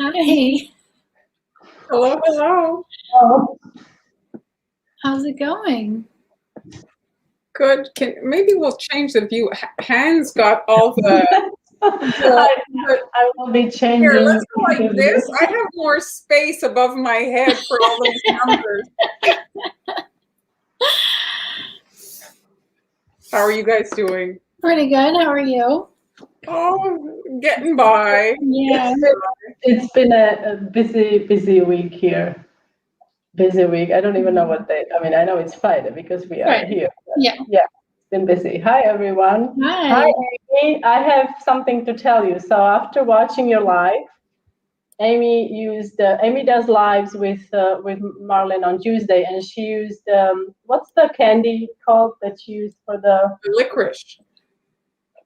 Hi. Hello, hello. Oh, How's it going? Good. Maybe we'll change the view. Hans got all the. I will be changing. Here, let's go like this. I have more space above my head for all those numbers. How are you guys doing? Pretty good. How are you? Oh, getting by. Yeah. It's been a busy week here. Busy week. I don't even know what day. I mean, I know it's Friday because we are Right. here. Yeah. It's been busy. Hi, everyone. Hi. Amy. I have something to tell you. So after watching your live, Amy does lives with Marlon on Tuesday, and she used what's the candy called that she used for the Licorice.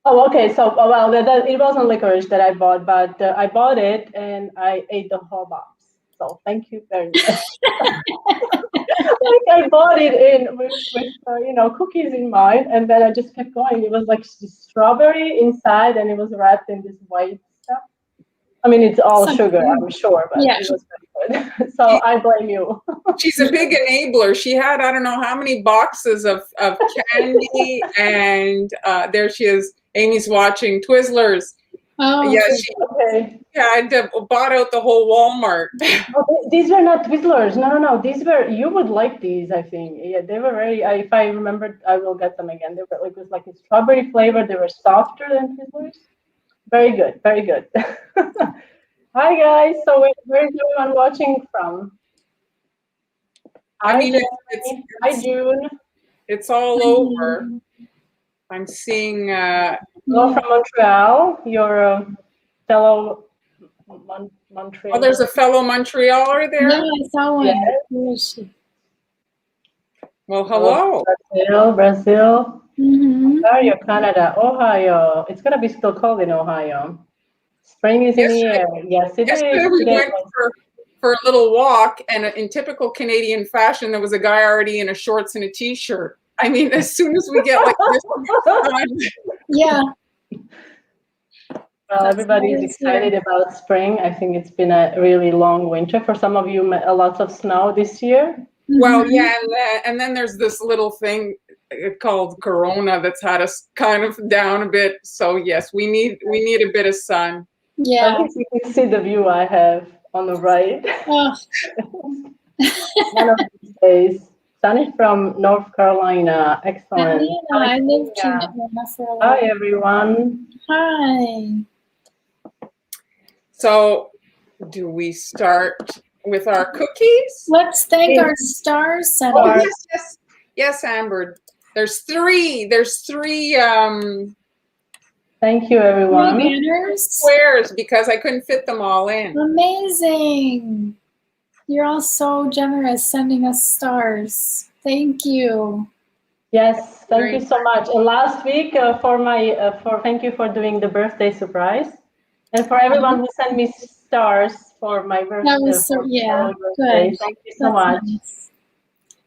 Oh, okay. So, well, it wasn't licorice that I bought, but I bought it and I ate the whole box. So, thank you very much. Like I bought it with cookies in mind, and then I just kept going. It was like strawberry inside, and it was wrapped in this white stuff. I mean, it's all sugar, I'm sure, but it was very good. So I blame you. She's a big enabler. She had, I don't know how many boxes of candy, and there she is. Amy's watching Twizzlers. Oh, yeah, she had bought out the whole Walmart. Oh, these were not Twizzlers. No. These were, you would like these, I think. Yeah, they were very, if I remember, I will get them again. They were like, it was like a strawberry flavor. They were softer than Twizzlers. Very good, very good. Hi, guys. So where's everyone watching from? I mean, Hi, June. It's all over. I'm seeing. Hello from Montreal. You're a fellow Montreal. Oh, there's a fellow Montrealer there. Yeah, I saw one. Yes. Well, hello. Brazil. Mm-hmm. Ontario, Canada, Ohio. It's gonna be still cold in Ohio. Spring is in the air. Yes, it is. We went for a little walk, and in typical Canadian fashion, there was a guy already in a shorts and a t-shirt. I mean, as soon as we get like this. Yeah. Well, everybody is excited about spring. I think it's been a really long winter. For some of you, lots of snow this year. Well, yeah, and then there's this little thing called Corona that's had us kind of down a bit. So yes, we need a bit of sun. Yeah. At least you can see the view I have on the right. Oh. One of these days. Sunny from North Carolina. Excellent. I lived in Atlanta for a while. Hi, everyone. Hi. So, do we start with our cookies? Let's thank our star setters. Oh, yes, Amber. There's three. Thank you, everyone. Banners. Squares, because I couldn't fit them all in. Amazing. You're all so generous sending us stars. Thank you. Yes, thank you so much. And last week thank you for doing the birthday surprise, and for everyone who sent me stars for my birthday. That was so good. Thank you so much. Nice.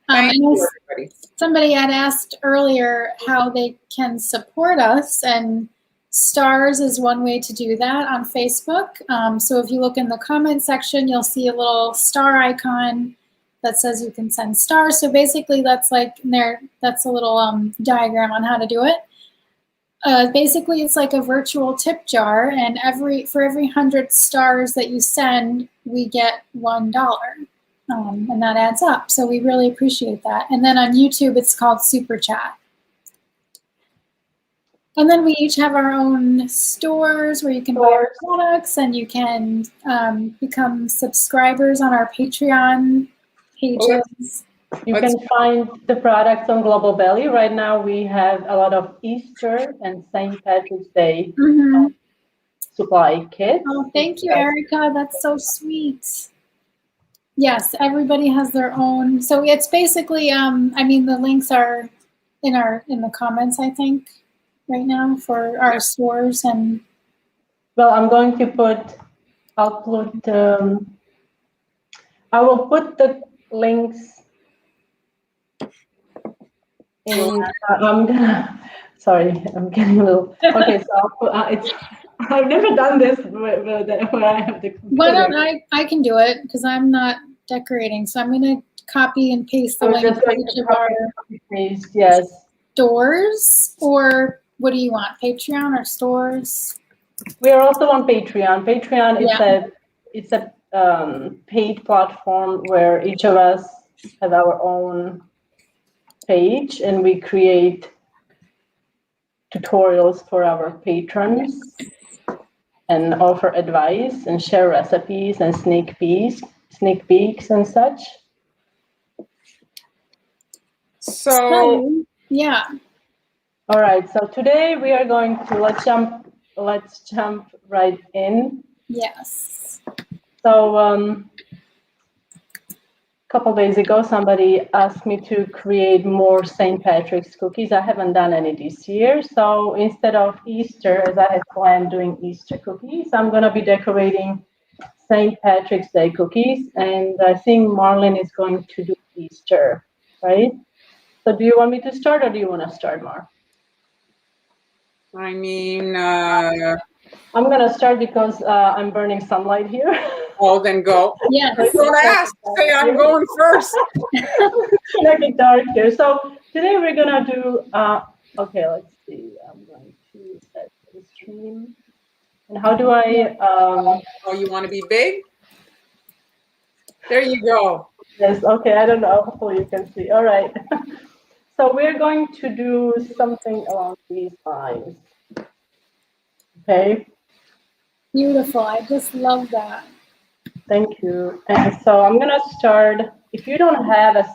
Thank you, everybody. Somebody had asked earlier how they can support us, and stars is one way to do that on Facebook. So if you look in the comment section, you'll see a little star icon that says you can send stars. So basically that's like that's a little diagram on how to do it. Basically it's like a virtual tip jar, and for every 100 stars that you send, we get $1. And that adds up. So we really appreciate that. And then on YouTube, it's called SuperChat. And then we each have our own stores where you can buy our products, and you can become subscribers on our Patreon pages. You can find the products on Global Belly. Right now we have a lot of Easter and St. Patrick's Day supply kits. Oh, thank you, Erica. That's so sweet. Yes, everybody has their own. So it's basically, I mean, the links are in the comments, I think, right now for our stores. And well, I will put the links in. Sorry, I'm getting a little. Okay, so I've never done this where I have the computer. Why don't I can do it because I'm not decorating. So I'm going to copy and paste the I'm link just to going each to of our copy paste, yes. stores, or what do you want? Patreon or stores? We are also on Patreon. Patreon is Yeah. it's a paid platform where each of us have our own page, and we create tutorials for our patrons and offer advice and share recipes and sneak peeks and such. So yeah. All right. So today we are going to let's jump right in. Yes. So a couple days ago, somebody asked me to create more St. Patrick's cookies. I haven't done any this year. So instead of Easter, as I had planned doing Easter cookies, I'm going to be decorating St. Patrick's Day cookies. And I think Marlene is going to do Easter, right? So do you want me to start or do you want to start, Mar? I mean, I'm going to start because I'm burning sunlight here. oh, then go. Yes. Don't ask. Say I'm going first. It's gonna get dark here. So today we're gonna do. Okay, let's see. I'm going to set the stream. And how do I? Oh, you want to be big? There you go. Yes. Okay. I don't know. Hopefully you can see. All right. So we're going to do something along these lines. Okay. Beautiful. I just love that. Thank you. And so I'm gonna start. If you don't have a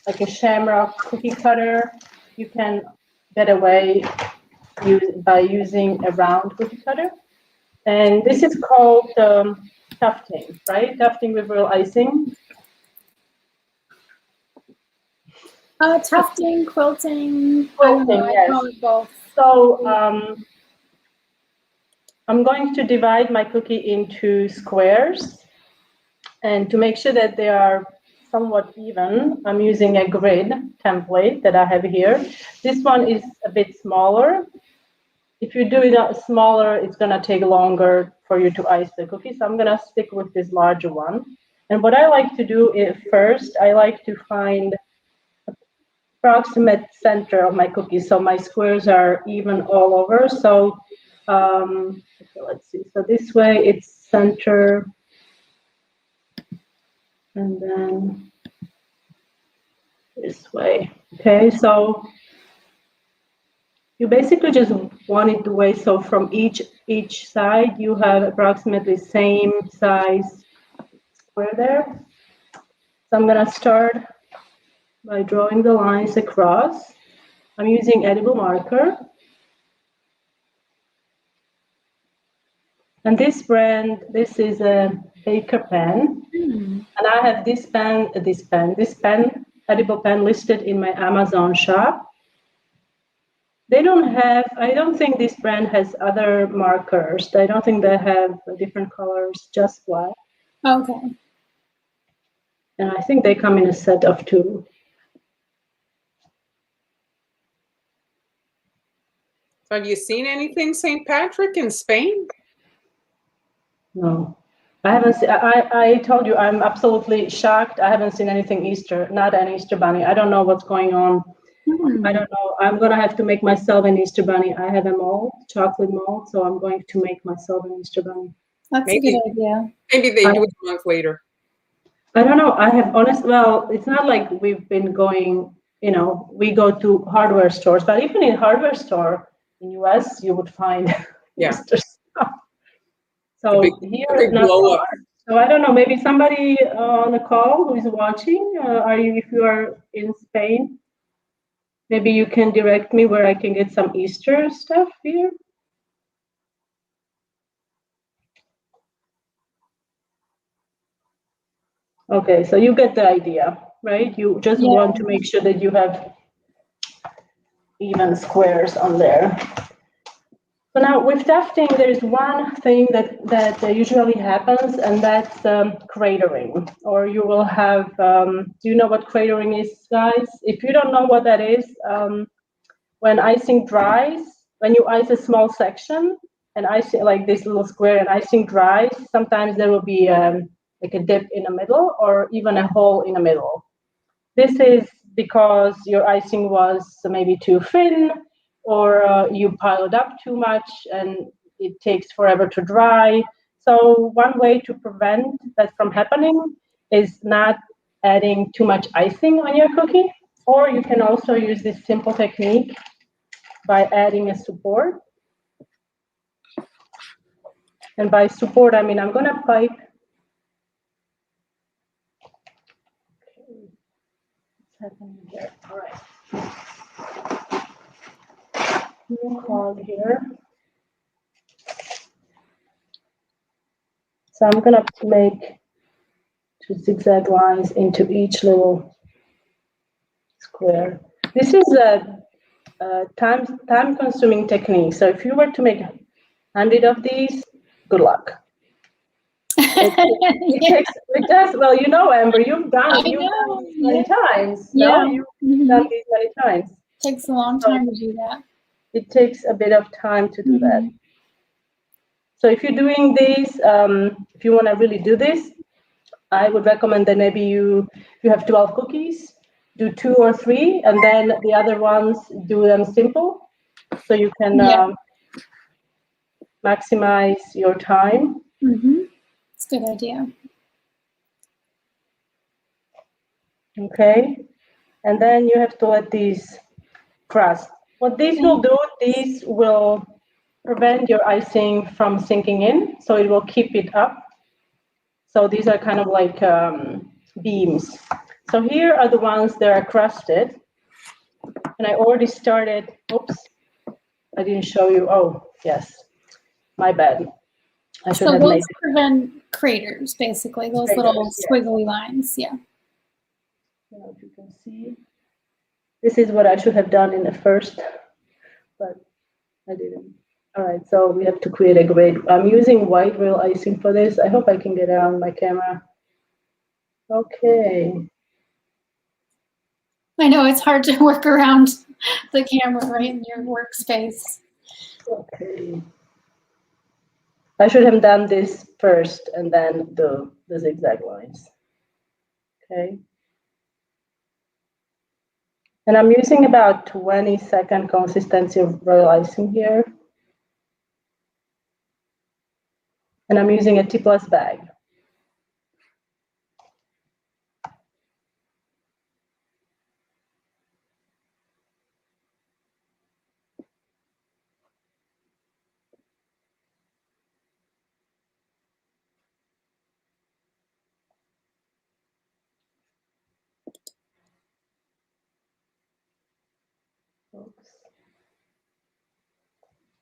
like a shamrock cookie cutter, you can get away by using a round cookie cutter. And this is called tufting, right? Tufting with real icing. Tufting, quilting. Quilting, I yes. call it both. So I'm going to divide my cookie into squares. And to make sure that they are somewhat even, I'm using a grid template that I have here. This one is a bit smaller. If you do it smaller, it's going to take longer for you to ice the cookie. So I'm going to stick with this larger one. And what I like to do is first, I like to find approximate center of my cookie. So my squares are even all over. So okay, let's see. So this way it's center. And then this way. Okay, so you basically just want it the way, so from each side you have approximately same size square there. So I'm gonna start by drawing the lines across. I'm using edible marker. And this brand, this is a Baker pen. And I have this pen, edible pen listed in my Amazon shop. They don't have, I don't think this brand has other markers. I don't think they have different colors, just black. Okay. And I think they come in a set of 2. So have you seen anything St. Patrick in Spain? No, I haven't seen, I told you, I'm absolutely shocked. I haven't seen anything Easter, not an Easter bunny. I don't know what's going on. I don't know. I'm going to have to make myself an Easter bunny. I have a mold, chocolate mold, so I'm going to make myself an Easter bunny. That's a good idea. Maybe they do it a month later. I don't know. I have well, it's not like we've been going, we go to hardware stores, but even in hardware store in US, you would find Easter stuff. So here, not so much. So I don't know, maybe somebody on the call who is watching, if you are in Spain, maybe you can direct me where I can get some Easter stuff here. Okay, so you get the idea, right? You just want to make sure that you have even squares on there. So now with tufting, there's one thing that usually happens, and that's cratering. Or you will have, do you know what cratering is, guys? If you don't know what that is, when icing dries, when you ice a small section and icing like this little square and icing dries, sometimes there will be like a dip in the middle or even a hole in the middle. This is because your icing was maybe too thin, or you piled up too much and it takes forever to dry. So one way to prevent that from happening is not adding too much icing on your cookie, or you can also use this simple technique by adding a support. And by support, I mean I'm going to pipe. Okay. What's happening here? All right. New card here. So I'm going to make 2 zigzag lines into each little square. This is a time-consuming technique. So if you were to make 100 of these, good luck. It does. Well, you know, Amber, you've done these many times. Yeah. No, you've done these many times. It takes a long time to do that. It takes a bit of time to do that. So if you're doing these, if you want to really do this, I would recommend that maybe you have 12 cookies, do 2 or 3, and then the other ones do them simple, so you can maximize your time. It's a good idea. Okay, and then you have to let these crust. What these will do, these will prevent your icing from sinking in, so it will keep it up. So these are kind of like beams. So here are the ones that are crusted. And I already started, oops, I didn't show you. Oh, yes, my bad. I should have made prevent craters, basically, those little squiggly lines, yeah. So if you can see, this is what I should have done in the first, but I didn't. All right, so we have to create a grid. I'm using white real icing for this. I hope I can get it on my camera. Okay. I know it's hard to work around the camera right in your workspace. Okay. I should have done this first and then the zigzag lines. Okay. And I'm using about 20-second consistency of royal icing here. And I'm using a T-plus bag. Oops.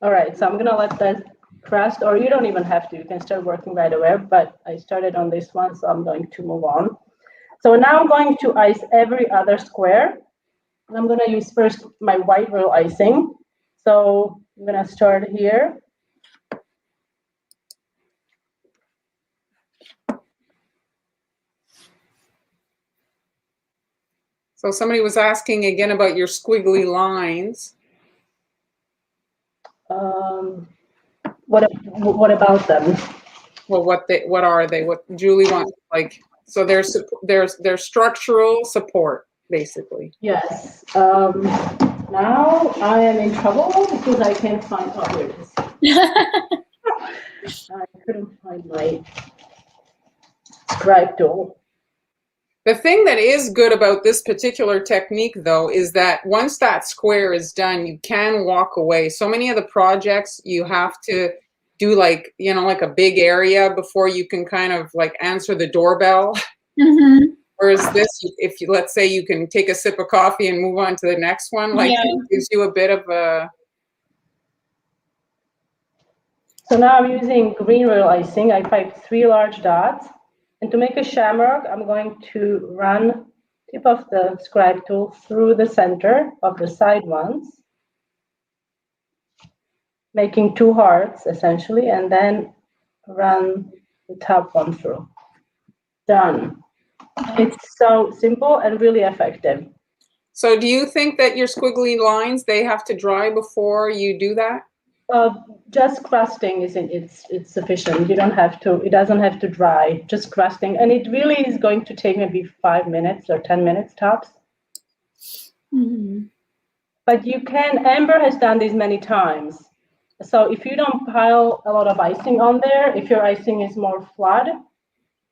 All right, so I'm gonna let that crust, or you don't even have to, you can start working right away, but I started on this one, so I'm going to move on. So now I'm going to ice every other square. And I'm gonna use first my white royal icing. So I'm gonna start here. So somebody was asking again about your squiggly lines. What about them? Well, what are they? What Julie wants, like, so they're structural support, basically. Yes. Now I am in trouble because I can't find. Oh, here it is. I couldn't find my scribe tool. The thing that is good about this particular technique, though, is that once that square is done, you can walk away. So many of the projects, you have to do like, you know, like a big area before you can kind of like answer the doorbell. Whereas this, if you, let's say you can take a sip of coffee and move on to the next one, like it gives you a bit of a... So now I'm using green royal icing. I piped 3 large dots. And to make a shamrock, I'm going to run tip of the scribe tool through the center of the side ones, making 2 hearts essentially, and then run the top one through. Done. It's so simple and really effective. So do you think that your squiggly lines, they have to dry before you do that? Just crusting it's sufficient. You don't have to. It doesn't have to dry. Just crusting, and it really is going to take maybe 5 minutes or 10 minutes tops. Mm-hmm. But you can. Amber has done this many times. So if you don't pile a lot of icing on there, if your icing is more flat,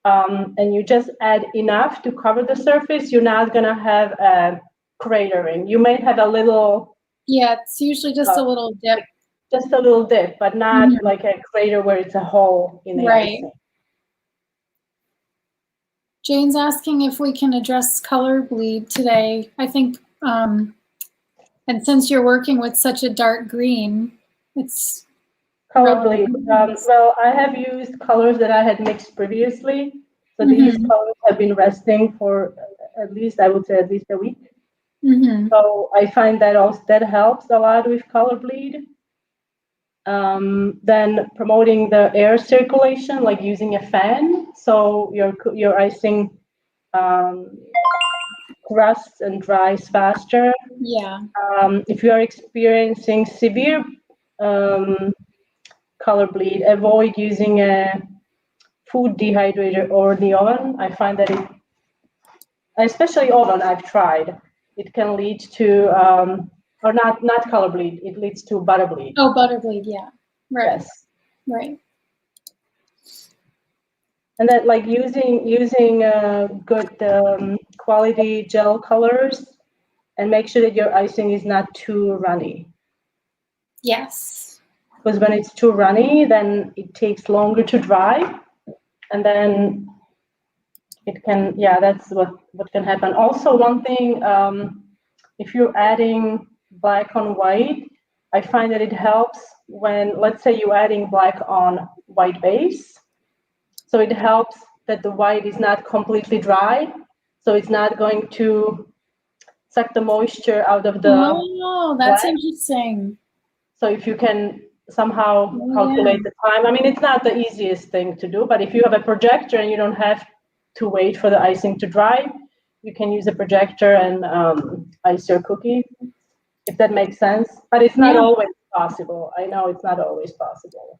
and you just add enough to cover the surface, you're not gonna have a cratering. You may have a little. Yeah, it's usually just a little dip. Just a little dip, but not like a crater where it's a hole in the icing. Jane's asking if we can address color bleed today. I think, and since you're working with such a dark green, it's color bleed. Well, I have used colors that I had mixed previously. So these colors have been resting for at least, I would say, at least a week. So I find that also that helps a lot with color bleed. Then promoting the air circulation, like using a fan, so your icing rusts and dries faster. Yeah. If you are experiencing severe color bleed, avoid using a food dehydrator or the oven. I find that especially oven, I've tried, it can lead to or not color bleed, it leads to butter bleed. Oh, butter bleed, yeah. Right. Yes. Right. And that, like, using good quality gel colors, and make sure that your icing is not too runny. Yes. Because when it's too runny, then it takes longer to dry, and then it can, yeah, that's what can happen. Also, one thing, if you're adding black on white, I find that it helps when, let's say you're adding black on white base. So it helps that the white is not completely dry. So it's not going to suck the moisture out of the that's black. interesting. So if you can somehow calculate the time, I mean, it's not the easiest thing to do, but if you have a projector and you don't have to wait for the icing to dry, you can use a projector and ice your cookie, if that makes sense. But it's not always possible. I know it's not always possible.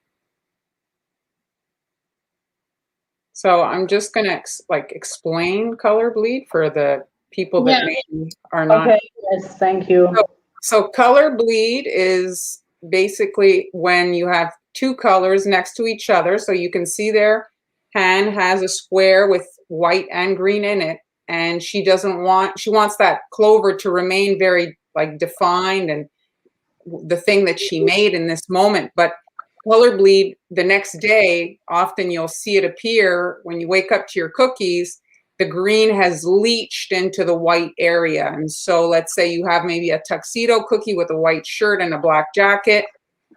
So I'm just gonna explain color bleed for the people that maybe are not. Okay. Yes. Thank you. So color bleed is basically when you have two colors next to each other. So you can see their hand has a square with white and green in it, and she wants that clover to remain very defined and the thing that she made in this moment. But color bleed the next day, often you'll see it appear when you wake up to your cookies, the green has leached into the white area. And so let's say you have maybe a tuxedo cookie with a white shirt and a black jacket,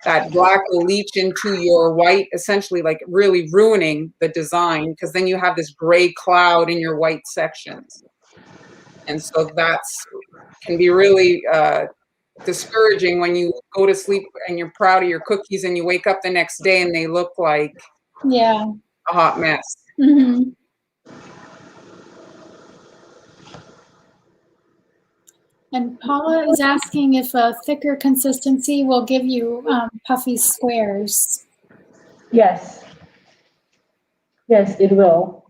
that black will leach into your white, essentially really ruining the design, because then you have this gray cloud in your white sections. And so can be really discouraging when you go to sleep and you're proud of your cookies and you wake up the next day and they look like a hot mess. And Paula is asking if a thicker consistency will give you puffy squares. Yes. Yes, it will.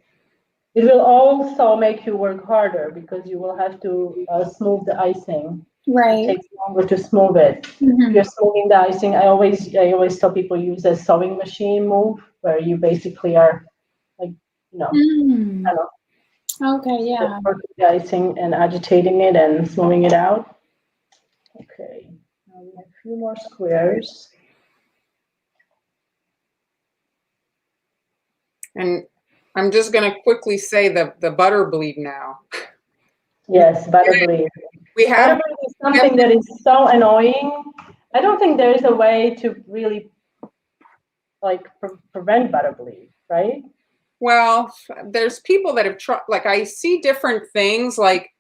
It will also make you work harder because you will have to smooth the icing. Right. It takes longer to smooth it. If you're smoothing the icing, I always tell people use a sewing machine move, where you basically are kind of working the icing and agitating it and smoothing it out. Okay, now we have a few more squares. And I'm just going to quickly say the butter bleed now. Yes, butter bleed. Butter bleed is something that is so annoying. I don't think there is a way to really prevent butter bleed, right? Well, there's people that have tried, I see different things, like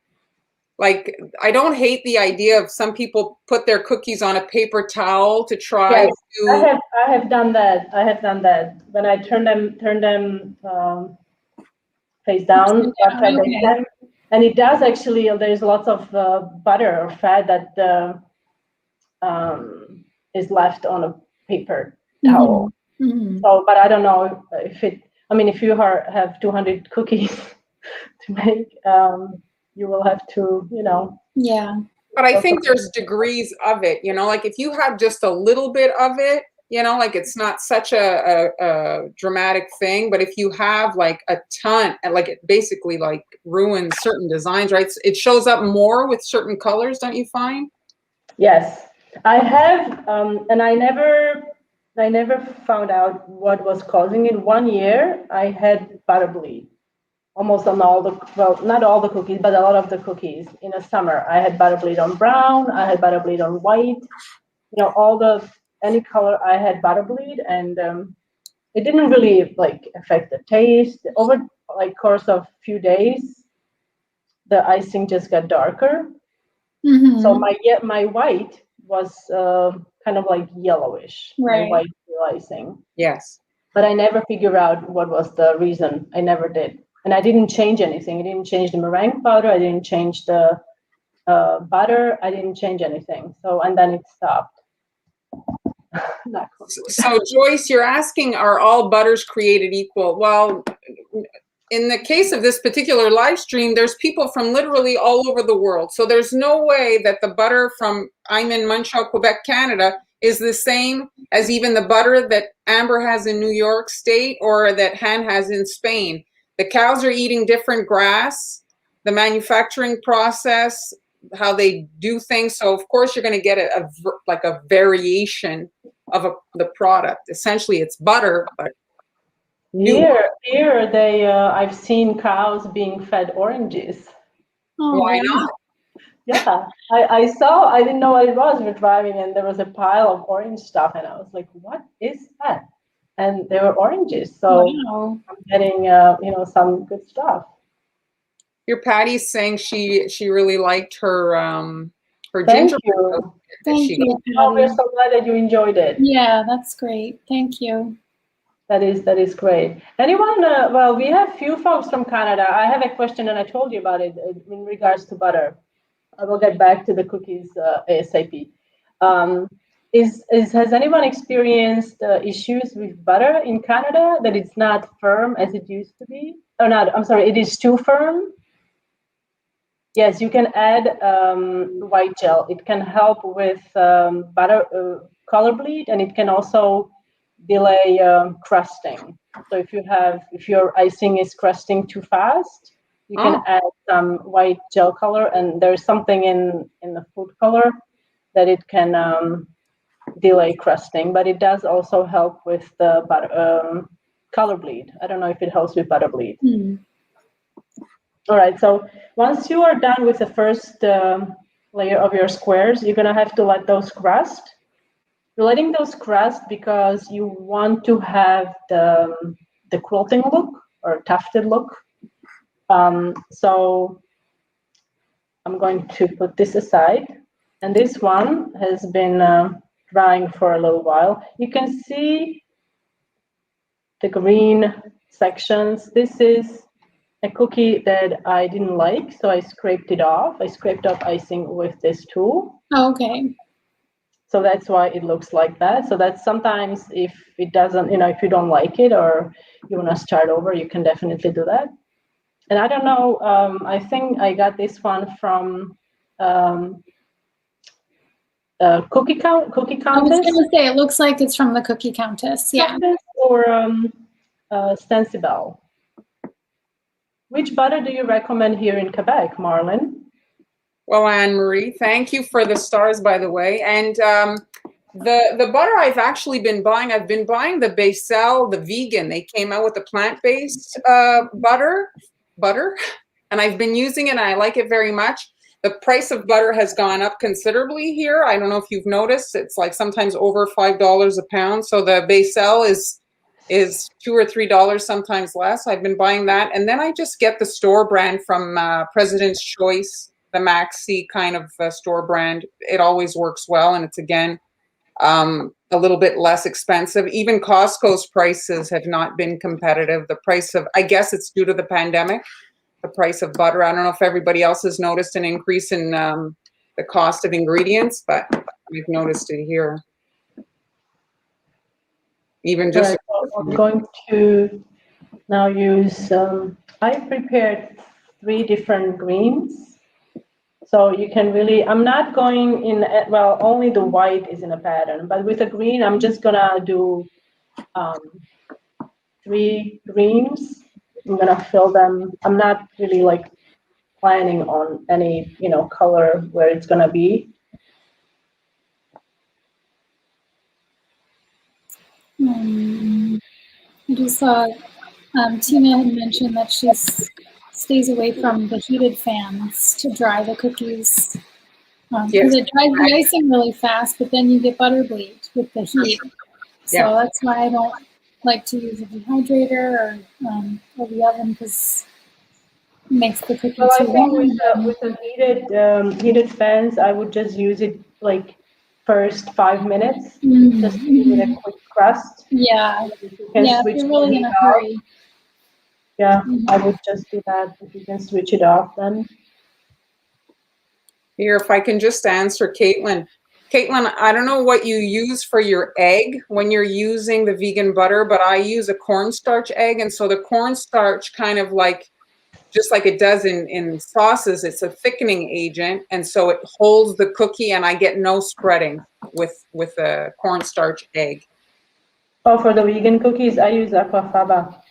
I don't hate the idea of some people put their cookies on a paper towel to try to. I have done that. I have done that when I turn them face down after I bake them. And it does actually, there's lots of butter or fat that is left on a paper towel. So, but I don't know if it, I mean, if you have 200 cookies to make, you will have to, Yeah. But I think there's degrees of it, like if you have just a little bit of it, like it's not such a dramatic thing, but if you have like a ton, like it basically like ruins certain designs, right? It shows up more with certain colors, don't you find? Yes, I have, and I never found out what was causing it. One year I had butter bleed. Almost on all the, well, not all the cookies, but a lot of the cookies in the summer. I had butter bleed on brown, I had butter bleed on white, any color I had butter bleed, and it didn't really like affect the taste. Over like course of few days, the icing just got darker. So my white was kind of like yellowish, right. My white icing. Yes. But I never figured out what was the reason. I never did. And I didn't change anything. I didn't change the meringue powder. I didn't change the butter. I didn't change anything. So, and then it stopped. So Joyce, you're asking, are all butters created equal? Well, in the case of this particular live stream, there's people from literally all over the world. So there's no way that the butter from, I'm in Montreal, Quebec, Canada, is the same as even the butter that Amber has in New York State or that Han has in Spain. The cows are eating different grass, the manufacturing process, how they do things. So of course you're going to get a variation of the product. Essentially it's butter, but here they I've seen cows being fed oranges. Oh, why not? Yeah, I saw, I didn't know what it was. We were driving and there was a pile of orange stuff and I was like, what is that? And they were oranges. So wow. I'm getting, some good stuff. Your Patty's saying she really liked her Thank ginger. you. Thank you, Oh, we're Patty. so glad that you enjoyed it. Yeah, that's great. Thank you. That is great. Anyone? Well, we have few folks from Canada. I have a question, and I told you about it in regards to butter. I will get back to the cookies ASAP. Has anyone experienced issues with butter in Canada, that it's not firm as it used to be? Oh, not. I'm sorry. It is too firm. Yes, you can add white gel. It can help with butter color bleed, and it can also delay crusting. So if your icing is crusting too fast, you can add some white gel color, and there's something in the food color that it can delay crusting, but it does also help with the butter, color bleed. I don't know if it helps with butter bleed. All right, so once you are done with the first layer of your squares, you're gonna have to let those crust. You're letting those crust because you want to have the quilting look or tufted look. So I'm going to put this aside, and this one has been drying for a little while. You can see the green sections. This is a cookie that I didn't like, so I scraped it off. I scraped off icing with this tool. Okay. So that's why it looks like that. So that's sometimes if it doesn't, if you don't like it or you want to start over, you can definitely do that. And I don't know, I think I got this one from Cookie Countess. I was going to say, it looks like it's from the Cookie Countess. Yeah. Or Stencibel. Which butter do you recommend here in Quebec, Marlon? Well, Anne-Marie, thank you for the stars, by the way. And the butter I've actually been buying, I've been buying the Becel, the vegan. They came out with the plant-based butter, and I've been using it, and I like it very much. The price of butter has gone up considerably here. I don't know if you've noticed. It's like sometimes over $5 a pound. So the Becel is $2 or $3, sometimes less. I've been buying that. And then I just get the store brand from President's Choice, the Maxi kind of store brand. It always works well. And it's, again, a little bit less expensive. Even Costco's prices have not been competitive. The price of, I guess it's due to the pandemic, the price of butter. I don't know if everybody else has noticed an increase in the cost of ingredients, but we've noticed it here. Even just. I'm going to now use, I prepared 3 different greens. So you can really, I'm not going in, well, only the white is in a pattern, but with the green, I'm just gonna do 3 greens. I'm gonna fill them. I'm not really like planning on any, color where it's gonna be. I just saw Tina had mentioned that she stays away from the heated fans to dry the cookies. Because it dries the icing really fast, but then you get butter bleed with the heat. So that's why I don't like to use a dehydrator or the oven, because it makes the cookie Well, I too think warm. with the heated fans, I would just use it like first 5 minutes, just to give it a quick crust. Yeah, You can if switch you're really in a off. hurry. Yeah, I would just do that. If you can switch it off, then. Here, if I can just answer Caitlin. Caitlin, I don't know what you use for your egg when you're using the vegan butter, but I use a cornstarch egg. And so the cornstarch kind of like, just like it does in sauces, it's a thickening agent. And so it holds the cookie and I get no spreading with a cornstarch egg. Oh, for the vegan cookies, I use aquafaba.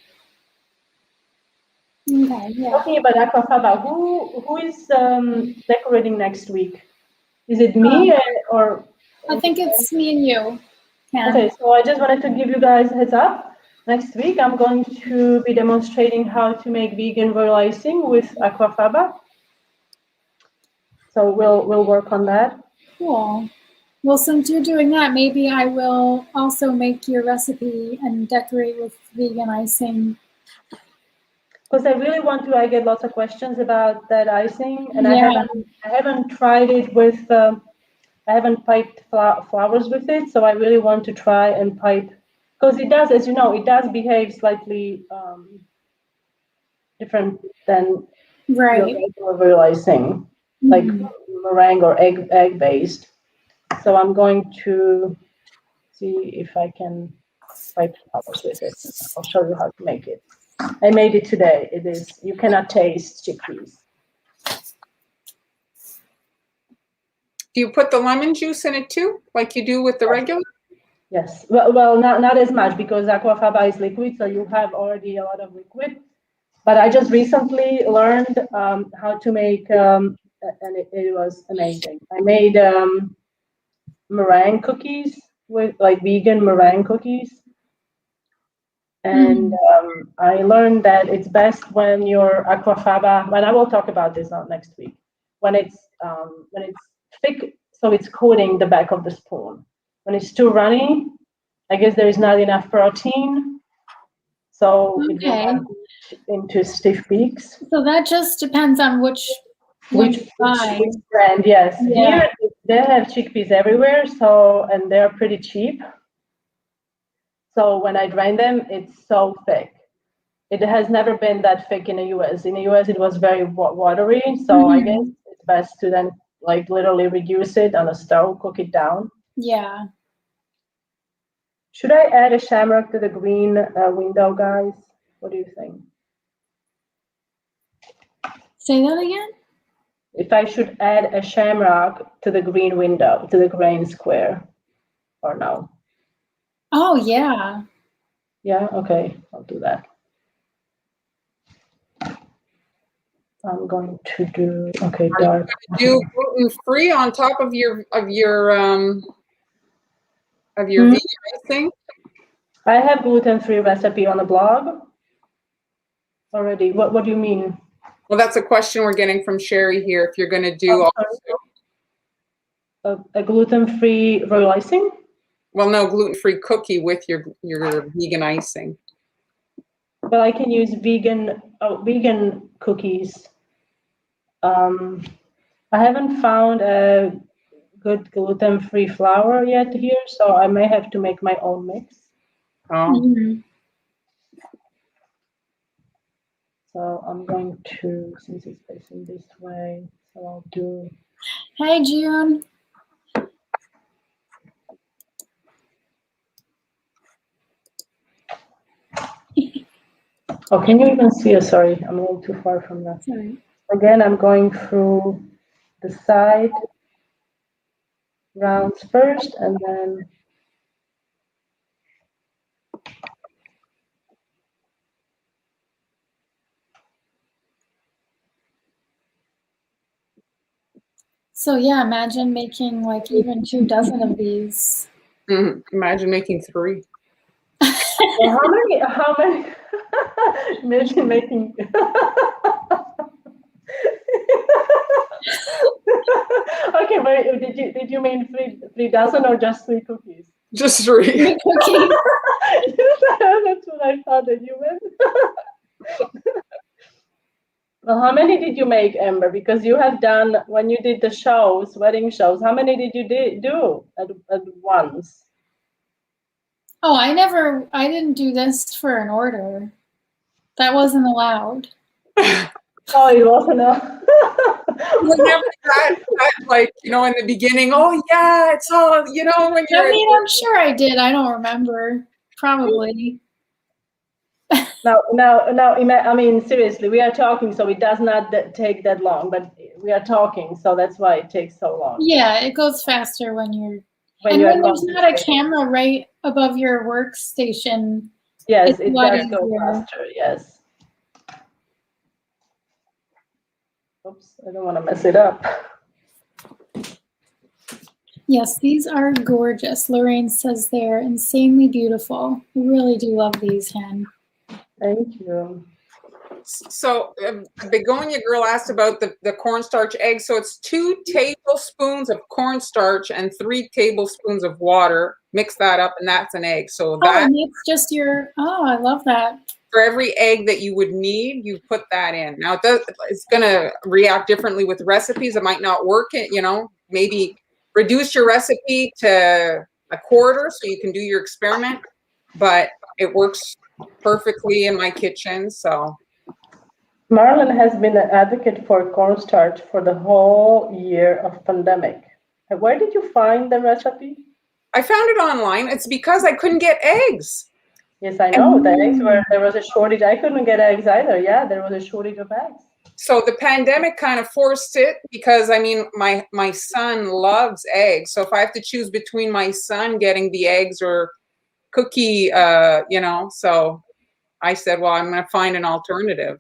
Okay, yeah. Talking about aquafaba, who is decorating next week? Is it me or? I think it's me and you, Ken. Okay, so I just wanted to give you guys a heads up. Next week, I'm going to be demonstrating how to make vegan royal icing with aquafaba. So we'll work on that. Cool. Well, since you're doing that, maybe I will also make your recipe and decorate with vegan icing. Because I really want to. I get lots of questions about that icing, and I haven't tried it with. I haven't piped flowers with it, so I really want to try and pipe, because it does, as you know, it does behave slightly different than your regular royal icing, like meringue or egg based. So I'm going to see if I can pipe flowers with it. I'll show you how to make it. I made it today. It is, you cannot taste chickpeas. Do you put the lemon juice in it too, like you do with the regular? Yes. Well, not as much, because aquafaba is liquid, so you have already a lot of liquid. But I just recently learned how to make, and it was amazing. I made meringue cookies with like vegan meringue cookies. And I learned that it's best when your aquafaba, when I will talk about this next week, when it's thick, so it's coating the back of the spoon. When it's too runny, I guess there is not enough protein, so it will not into stiff peaks. So that just depends on which brand. Yes, here they have chickpeas everywhere, and they're pretty cheap. So when I drain them, it's so thick. It has never been that thick in the US. In the US, it was very watery. So I guess it's best to then like literally reduce it on a stove, cook it down. Yeah. Should I add a shamrock to the green window, guys? What do you think? Say that again? If I should add a shamrock to the green window, to the green square, or no? Oh, yeah. Yeah, okay, I'll do that. I'm going to do, okay, dark. Do gluten-free on top of your vegan icing? I have gluten-free recipe on the blog already. What do you mean? Well, that's a question we're getting from Sherry here. If you're going to do a gluten-free royal icing? Well, no, gluten-free cookie with your vegan icing. But I can use vegan cookies. I haven't found a good gluten-free flour yet here, so I may have to make my own mix. Oh. So I'm going to, since it's facing this way, so I'll do. Hey, June. Oh, can you even see it? Sorry, I'm a little too far from that. Sorry. Again, I'm going through the side rounds first, and then So yeah, imagine making like even 2 dozen of these. Imagine making 3. well, how many imagine making okay, but did you mean 3 dozen or just 3 cookies? Just 3. Cookies. That's what I thought that you meant. Well, how many did you make, Amber? Because you have done, when you did the shows, wedding shows, how many did you do at once? Oh, I didn't do this for an order. That wasn't allowed. Oh, it wasn't a... Whenever that, like, in the beginning, oh yeah, it's all, when you're. I mean, I'm sure I did. I don't remember. Probably. No, I mean, seriously, we are talking, so it does not take that long, but we are talking, so that's why it takes so long. Yeah, it goes faster when you're. When there's not a camera right above your workstation. Yes, it does go faster, yes. Oops, I don't want to mess it up. Yes, these are gorgeous. Lorraine says they're insanely beautiful. I really do love these, Hen. Thank you. So Begonia girl asked about the cornstarch egg. So it's 2 tablespoons of cornstarch and 3 tablespoons of water. Mix that up, and that's an egg. So and it's just I love that. For every egg that you would need, you put that in. Now it's going to react differently with recipes. It might not work. Maybe reduce your recipe to 1/4 so you can do your experiment. But it works perfectly in my kitchen. So Marlon has been an advocate for cornstarch for the whole year of pandemic. Where did you find the recipe? I found it online. It's because I couldn't get eggs. Yes, I know. The eggs there was a shortage. I couldn't get eggs either. Yeah, there was a shortage of eggs. So the pandemic kind of forced it because, I mean, my son loves eggs. So if I have to choose between my son getting the eggs or cookie, so I said, well, I'm going to find an alternative.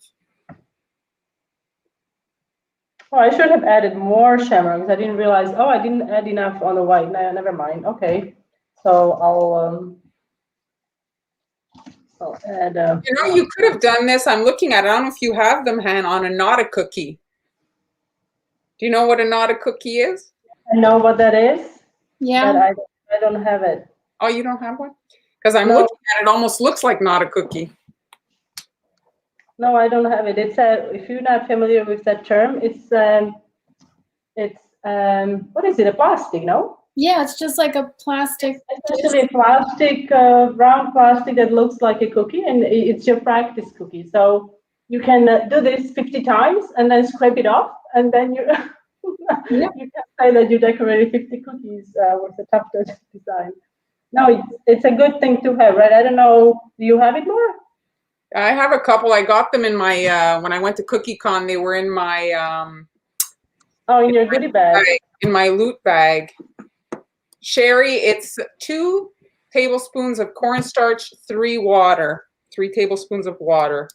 Oh, I should have added more shamrocks. I didn't realize. Oh, I didn't add enough on the white. No, never mind. Okay, so I'll add. You could have done this. I'm looking at it. I don't know if you have them, Han, on a not a cookie. Do you know what a not a cookie is? I know what that is. Yeah. But I don't have it. Oh, you don't have one? Because I'm looking at it. Almost looks like not a cookie. No, I don't have it. It's if you're not familiar with that term, it's what is it? A plastic, no? Yeah, it's just like a plastic. It's actually a plastic, round plastic that looks like a cookie, and it's your practice cookie. So you can do this 50 times and then scrape it off, and then you you can say that you decorated 50 cookies with the tufted design. No, it's a good thing to have, right? I don't know. Do you have it more? I have a couple. I got them in my when I went to CookieCon. They were in my in your goodie bag. In my loot bag. Sherry, it's 2 tablespoons of cornstarch, 3 tablespoons of water.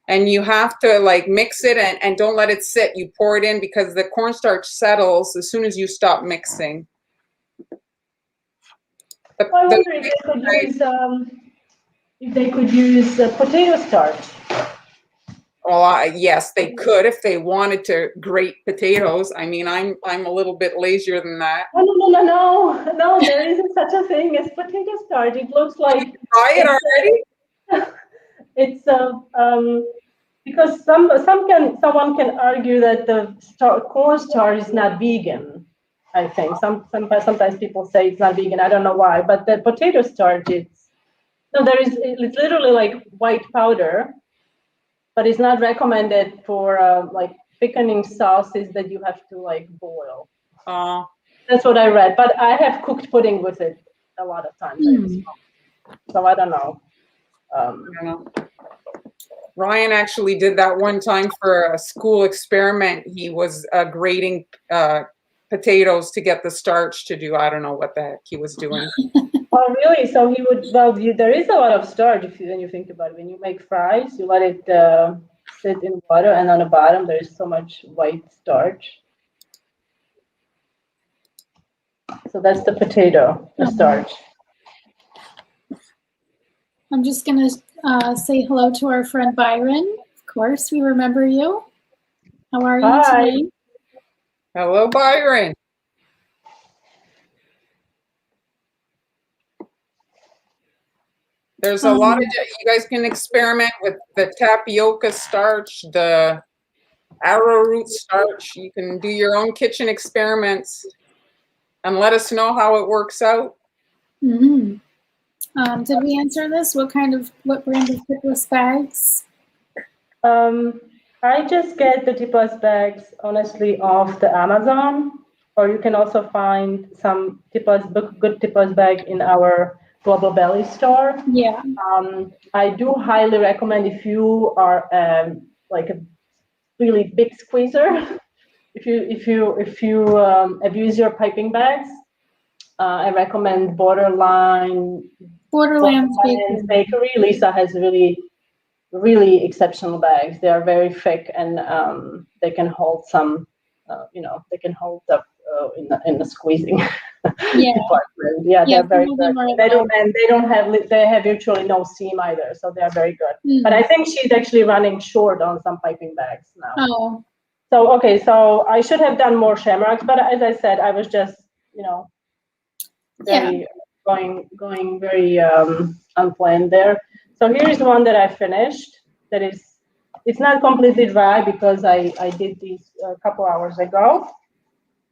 And you have to mix it and don't let it sit. You pour it in because the cornstarch settles as soon as you stop mixing. I wonder if they could use potato starch. Well, yes, they could if they wanted to grate potatoes. I mean, I'm a little bit lazier than that. No, there isn't such a thing as potato starch. It looks like you try it already. It's because someone can argue that the cornstarch is not vegan. I think sometimes people say it's not vegan. I don't know why, but the potato starch it's literally like white powder. but it's not recommended for like thickening sauces that you have to like boil. That's what I read, but I have cooked pudding with it a lot of times. So I don't know. Ryan actually did that one time for a school experiment. He was grating potatoes to get the starch to do, I don't know what the heck he was doing. Oh, really? So he would, well, there is a lot of starch when you think about it. When you make fries, you let it sit in water, and on the bottom there is so much white starch. So that's the potato, the starch. I'm just going to say hello to our friend Byron. Of course, we remember you. How are you today? Hello, Byron. There's a lot of, you guys can experiment with the tapioca starch, the arrowroot starch. You can do your own kitchen experiments and let us know how it works out. Mm-hmm. Did we answer this? What brand of tipless bags? I just get the tipless bags, honestly, off the Amazon, or you can also find some good tipless bag in our Global Belly store. Yeah. I do highly recommend if you are like a really big squeezer, if you abuse your piping bags, I recommend Borderlands Bakery. Lisa has really exceptional bags. They are very thick, and they can hold some, they can hold up in the squeezing department. Yeah, they're very good. They have virtually no seam either, so they are very good. But I think she's actually running short on some piping bags now. Oh. So okay, so I should have done more shamrocks, but as I said, I was just going very unplanned there. So here is one that I finished. It's not completely dry because I did these a couple hours ago.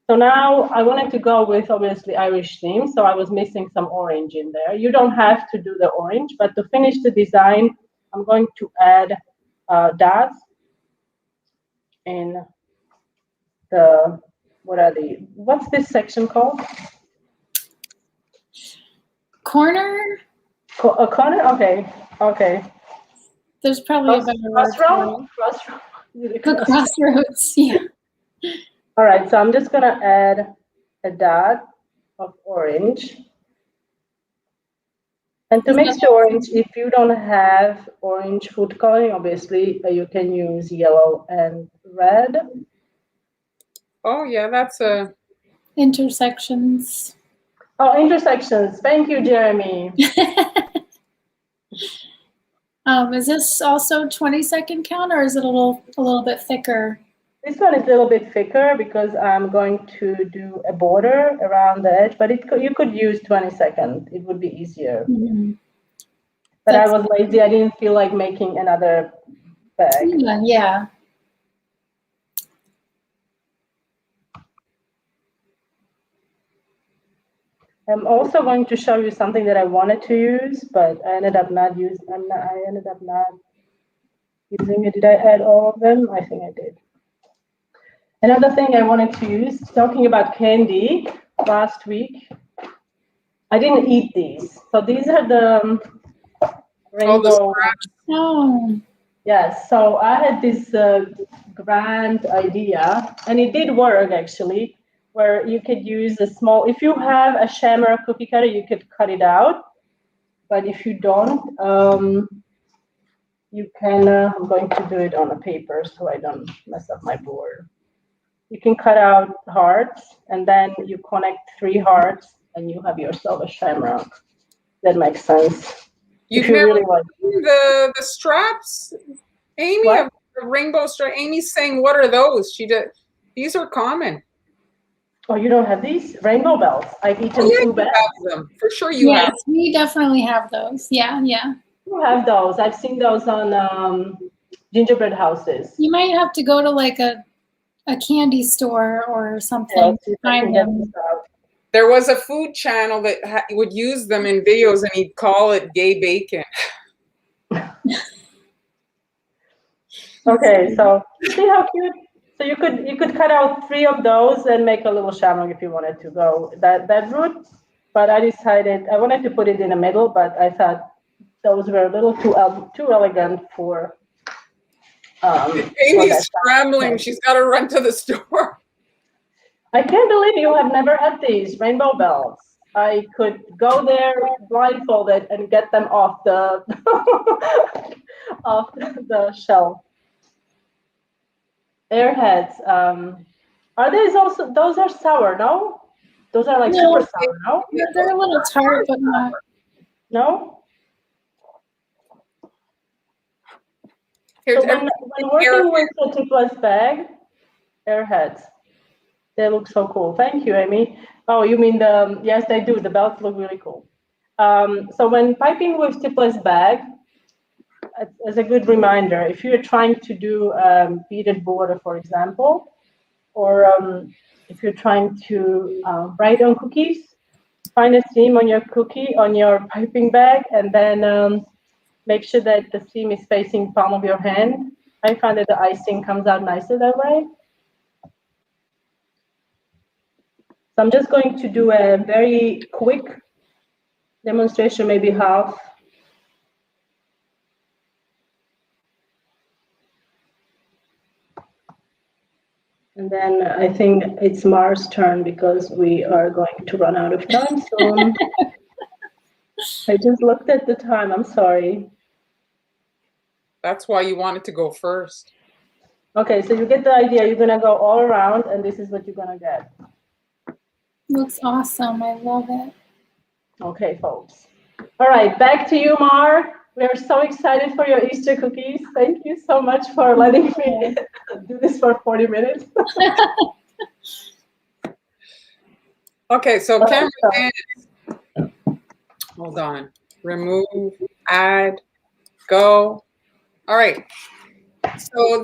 So now I wanted to go with obviously Irish theme. So I was missing some orange in there. You don't have to do the orange, but to finish the design, I'm going to add dots in what's this section called? Corner? A corner? Okay. There's probably a better word for it. Crossroads, yeah. All right, so I'm just gonna add a dot of orange. And to mix the orange, if you don't have orange food coloring, obviously you can use yellow and red. Oh yeah, that's a intersections. Oh, intersections. Thank you, Jeremy. Is this also 20-second count, or is it a little bit thicker? This one is a little bit thicker because I'm going to do a border around the edge, but you could use 20 seconds. It would be easier. Mm-hmm. But I was lazy. I didn't feel like making another bag. Yeah. I'm also going to show you something that I wanted to use, but I ended up not using. I ended up not using it. Did I add all of them? I think I did. Another thing I wanted to use, talking about candy, last week, I didn't eat these. So these are the rainbow. Oh. Yes, so I had this grand idea, and it did work actually, where you could use a small, if you have a shamrock cookie cutter, you could cut it out. But if you don't, you can, I'm going to do it on a paper so I don't mess up my board. You can cut out hearts, and then you connect 3 hearts, and you have yourself a shamrock. That makes sense. You've never really seen the straps, Amy? What? The rainbow strap. Amy's saying, what are those? She did. These are common. Oh, you don't have these? Rainbow bells. I've eaten 2 bags. Have them. For sure you have. Yes, we definitely have those. Yeah. You have those. I've seen those on gingerbread houses. You might have to go to like a candy store or something to find them. There was a food channel that would use them in videos, and he'd call it gay bacon. Okay, so see how cute. So you could cut out 3 of those and make a little shamrock if you wanted to go that route. But I decided I wanted to put it in the middle, but I thought those were a little too elegant for. Amy's scrambling. She's got to run to the store. I can't believe you have never had these rainbow bells. I could go there blindfolded and get them off the off the shelf. Airheads. Are these also? Those are sour, no? Those are like super sour, no? They're a little tart, but not. No. Here's So when working with the tipless bag, airheads, they look so cool. Thank you, Amy. Oh, you mean the? Yes, they do. The belts look really cool. So when piping with tipless bag, as a good reminder, if you're trying to do beaded border, for example, or if you're trying to write on cookies, find a seam on your piping bag, and then make sure that the seam is facing palm of your hand. I find that the icing comes out nicer that way. So I'm just going to do a very quick demonstration, maybe half. And then I think it's Mars' turn because we are going to run out of time soon. I just looked at the time. I'm sorry. That's why you wanted to go first. Okay, so you get the idea. You're going to go all around, and this is what you're going to get. Looks awesome. I love it. Okay, folks. All right, back to you, Mar. We're so excited for your Easter cookies. Thank you so much for letting me do this for 40 minutes. Okay, so camera is, hold on, remove, add, go. All right, so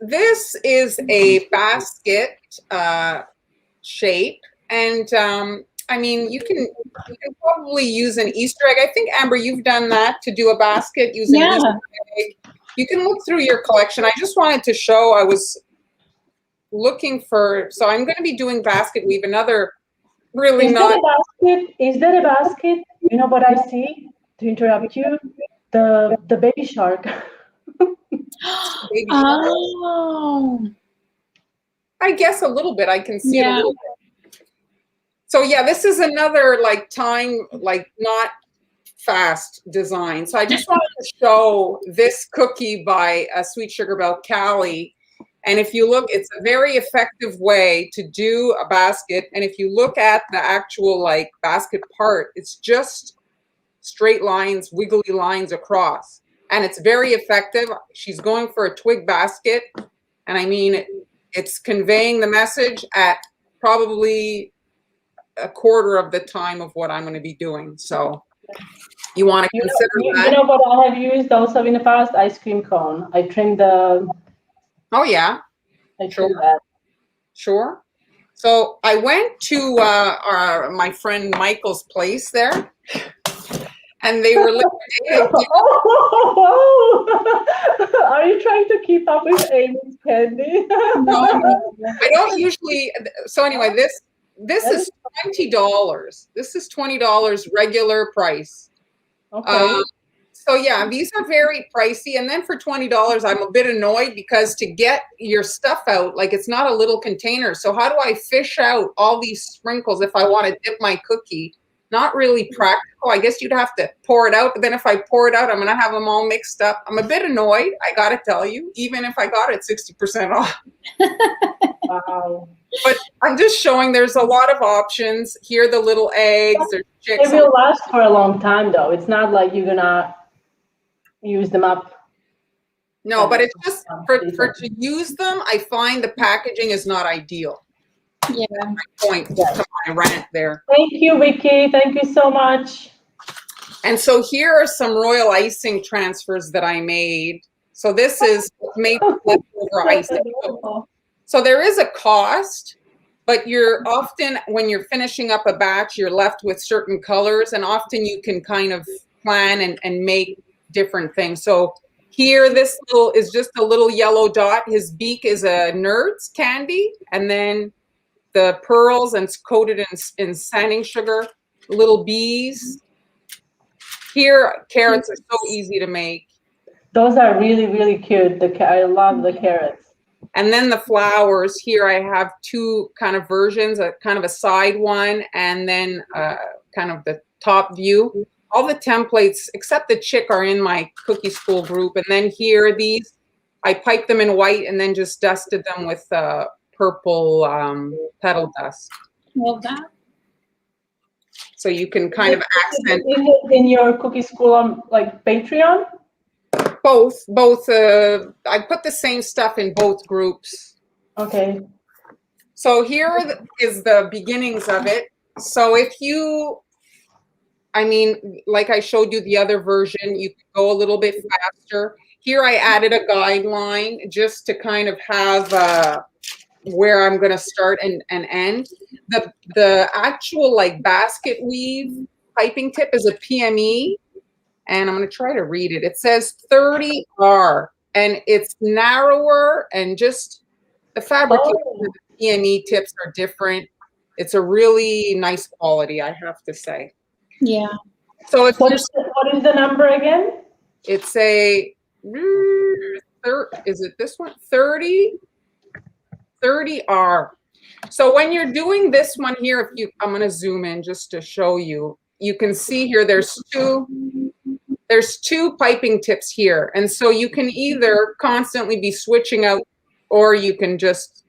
this is a basket shape, and I mean, you can probably use an Easter egg. I think, Amber, you've done that to do a basket using Easter egg. You can look through your collection. I just wanted to show, I was looking for, so I'm going to be doing basket weave, another really Is that a basket? You know what I see? To interrupt you, the baby shark. Baby Oh. I guess a little bit. I can see it a little bit. So yeah, this is another like time, like not fast design. So I just wanted to show this cookie by Sweet Sugar Belle Callie. And if you look, it's a very effective way to do a basket. And if you look at the actual like basket part, it's just straight lines, wiggly lines across. And it's very effective. She's going for a twig basket. And I mean, it's conveying the message at probably a quarter of the time of what I'm going to be doing. So you want to consider that. You know what I have used also in the past? Ice cream cone. I trimmed the... Oh, yeah. I trimmed that. Sure. So I went to my friend Michael's place there. And they were Are you trying to keep up with Amy's candy? No, I don't usually. So anyway, this is $20. This is $20 regular price. Okay. So yeah, these are very pricey. And then for $20, I'm a bit annoyed because to get your stuff out, like it's not a little container. So how do I fish out all these sprinkles if I want to dip my cookie? Not really practical. I guess you'd have to pour it out. But then if I pour it out, I'm going to have them all mixed up. I'm a bit annoyed, I got to tell you, even if I got it 60% off. Wow. But I'm just showing there's a lot of options. Here are the little eggs. There's chicks. It will last for a long time, though. It's not like you're going to use them up. No, but it's just for to use them, I find the packaging is not ideal. Yeah. That's my point to my rant there. Thank you, Vicky. Thank you so much. And so here are some royal icing transfers that I made. So this is made with leftover icing. So there is a cost, but you're often, when you're finishing up a batch, you're left with certain colors, and often you can kind of plan and make different things. So Here, this little is just a little yellow dot. His beak is a Nerds candy, and then the pearls and it's coated in sanding sugar, little bees. Here, carrots are so easy to make. Those are really, really cute. I love the carrots. And then the flowers, here I have two kind of versions, a kind of a side one and then kind of the top view. All the templates, except the chick, are in my cookie school group. And then here, these, I piped them in white and then just dusted them with purple petal dust. Love that. So you can kind of accent. Is it in your cookie school like Patreon? Both. I put the same stuff in both groups. Okay. So here is the beginnings of it. So if you, I mean, like I showed you the other version, you can go a little bit faster. Here I added a guideline just to kind of have where I'm going to start and end. The actual like basket weave piping tip is a PME, and I'm going to try to read it. It says 30R, and it's narrower, and just the fabrication of the PME tips are different. It's a really nice quality, I have to say. Yeah. So if what is the number again? It's a, is it this one? 30R. So when you're doing this one here, if you, I'm going to zoom in just to show you, you can see here there's two piping tips here. And so you can either constantly be switching out, or you can just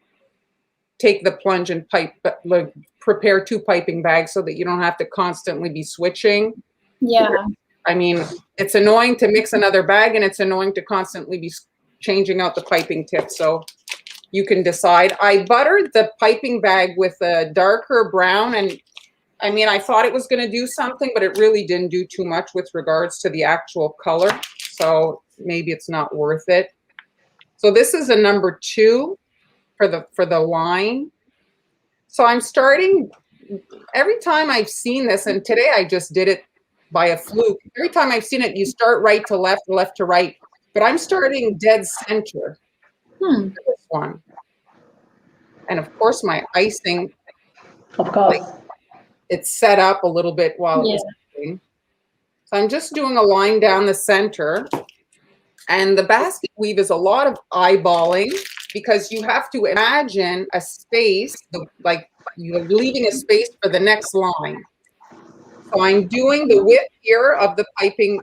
take the plunge and pipe, but like, prepare two piping bags so that you don't have to constantly be switching. Yeah. I mean, it's annoying to mix another bag, and it's annoying to constantly be changing out the piping tip. So you can decide. I buttered the piping bag with a darker brown, and I mean, I thought it was going to do something, but it really didn't do too much with regards to the actual color. So maybe it's not worth it. So this is a number 2 for the line. So I'm starting, every time I've seen this, and today I just did it by a fluke. Every time I've seen it, you start right to left, left to right, but I'm starting dead center for this one. And of course my icing, Of course. like, it's set up a little bit while it was cooking. So I'm just doing a line down the center, and the basket weave is a lot of eyeballing, because you have to imagine a space, like you're leaving a space for the next line. So I'm doing the width here of the piping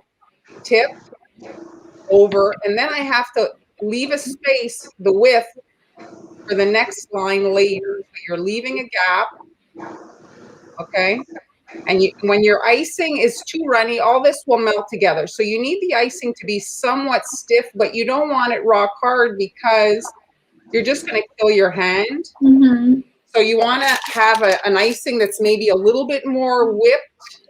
tip over, and then I have to leave a space, the width, for the next line later. So you're leaving a gap, okay? And when your icing is too runny, all this will melt together. So you need the icing to be somewhat stiff, but you don't want it rock hard, because you're just going to kill your hand. Mm-hmm. So you want to have an icing that's maybe a little bit more whipped,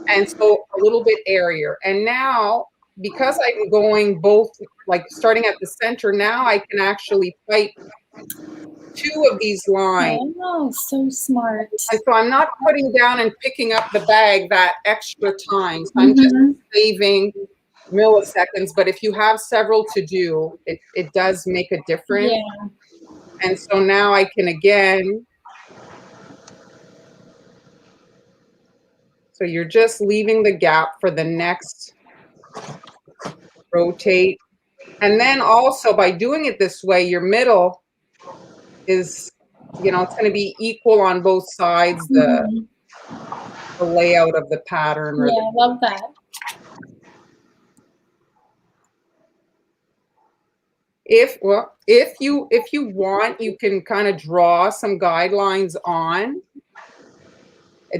and so a little bit airier. And now, because I'm going both, like starting at the center, now I can actually pipe 2 of these lines. Oh, so smart. And so I'm not putting down and picking up the bag that extra time. So I'm just saving milliseconds. But if you have several to do, it does make a difference. Yeah. And so now I can again, so you're just leaving the gap for the next rotate. And then also by doing it this way, your middle is, you know, it's going to be equal on both sides, the layout of the pattern. Or yeah, I love that. If you want, you can kind of draw some guidelines on,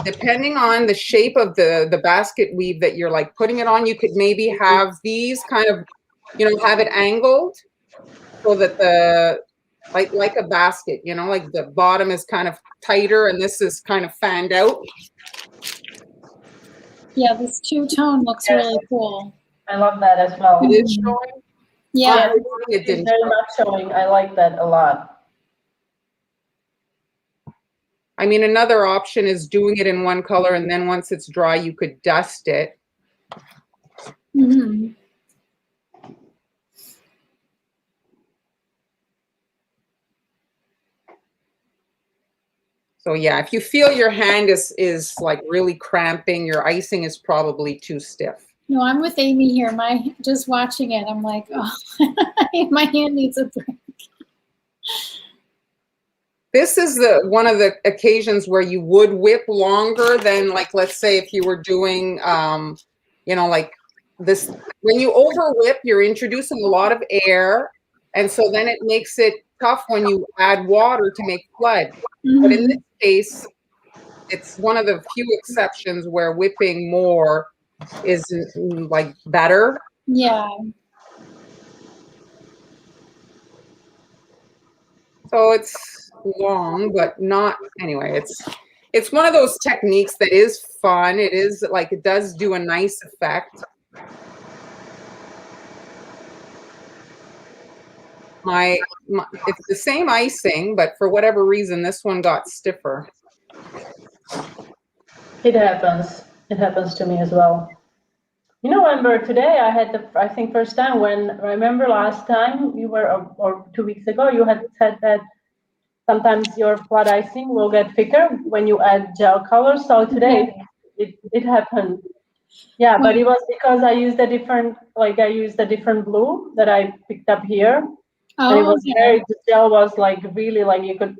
depending on the shape of the basket weave that you're like putting it on. You could maybe have these kind of, you know, have it angled so that the, like a basket, you know, like the bottom is kind of tighter and this is kind of fanned out. Yeah, this two-tone looks really cool. I love that as well. It is showing. Yeah, It didn't. It's very much showing. I like that a lot. I mean, another option is doing it in one color, and then once it's dry, you could dust it. Mm-hmm. So yeah, if you feel your hand is like really cramping, your icing is probably too stiff. No, I'm with Amy here. Just watching it, I'm like, oh, my hand needs a break. This is one of the occasions where you would whip longer than, like, let's say if you were doing, you know, like this. When you over whip, you're introducing a lot of air, and so then it makes it tough when you add water to make flood. But in this case, it's one of the few exceptions where whipping more is like better. Yeah. So it's long, but not, anyway, it's one of those techniques that is fun. It is like, it does do a nice effect. It's the same icing, but for whatever reason, this one got stiffer. It happens. It happens to me as well. You know, Amber, today I had I think first time when, remember last time you were, or 2 weeks ago, you had said that sometimes your flat icing will get thicker when you add gel color. So today it happened. Yeah, but it was because I used a different blue that I picked up here. Oh, and it was the gel was like really like you could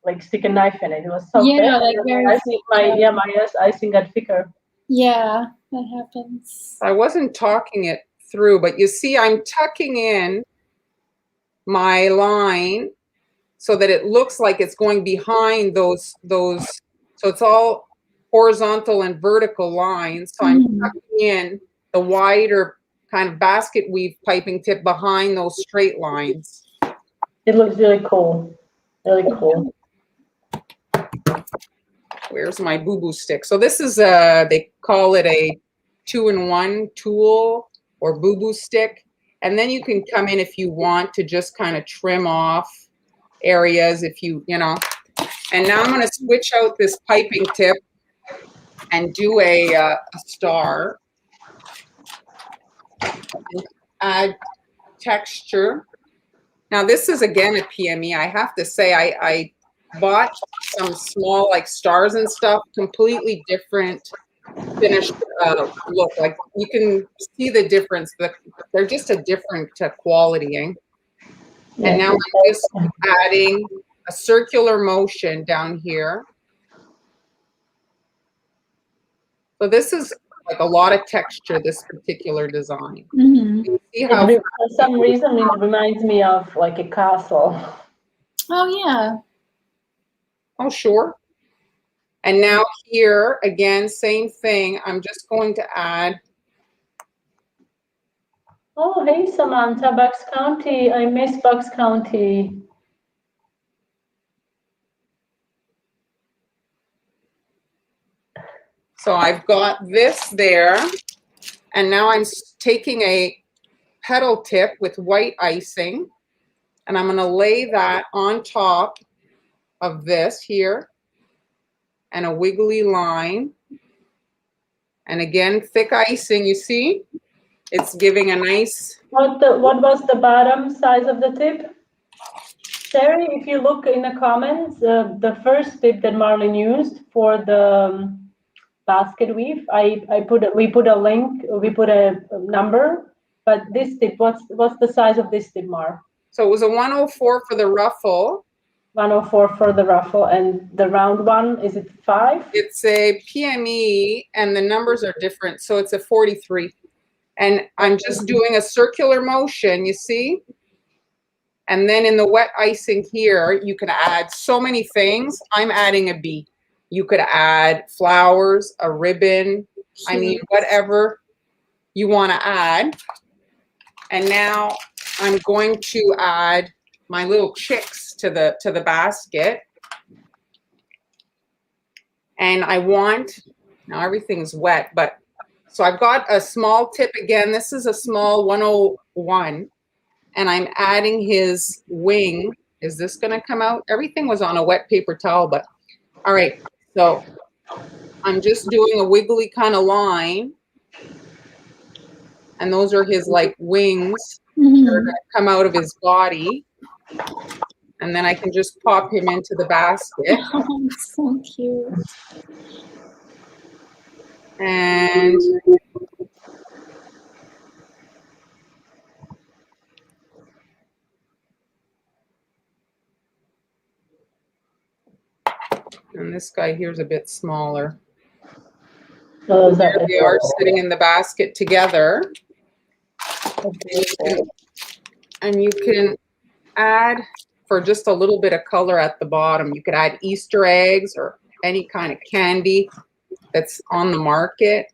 like stick a knife in it. It was so thick. like very my icing got thicker. Yeah, that happens. I wasn't talking it through, but you see, I'm tucking in my line so that it looks like it's going behind those, so it's all horizontal and vertical lines. So I'm tucking in the wider kind of basket weave piping tip behind those straight lines. It looks really cool. Really cool. Where's my boo-boo stick? So this is they call it a 2-in-1 tool or boo-boo stick. And then you can come in if you want to just kind of trim off areas if you know. And now I'm going to switch out this piping tip and do a star. And add texture. Now this is again a PME. I have to say I bought some small like stars and stuff, completely different finished look. Like you can see the difference. They're just a different quality. Eh? And now I'm just adding a circular motion down here. So this is like a lot of texture, this particular design. You see how for some reason it reminds me of like a castle. Oh yeah. Oh sure. And now here again, same thing. I'm just going to add. Oh, hey Samantha, Bucks County. I miss Bucks County. So I've got this there, and now I'm taking a petal tip with white icing, and I'm going to lay that on top of this here, and a wiggly line. And again, thick icing, you see? It's giving a nice... What was the bottom size of the tip? Sherry, if you look in the comments, the first tip that Marlene used for the basket weave, we put a link, we put a number, but this tip, what's the size of this tip, Mar? So it was a 104 for the ruffle. 104 for the ruffle, and the round one, is it 5? It's a PME, and the numbers are different, so it's a 43. And I'm just doing a circular motion, you see? And then in the wet icing here, you can add so many things. I'm adding a bee. You could add flowers, a ribbon, I mean, whatever you want to add. And now I'm going to add my little chicks to the basket. And I want, now everything's wet, but so I've got a small tip again. This is a small 101, and I'm adding his wing. Is this going to come out? Everything was on a wet paper towel, but all right. So I'm just doing a wiggly kind of line, and those are his like wings that are going to come out of his body. And then I can just pop him into the basket. Oh, so cute. And this guy here is a bit smaller. Oh, There they are sitting in the basket together. And you can add, for just a little bit of color at the bottom, you could add Easter eggs or any kind of candy that's on the market.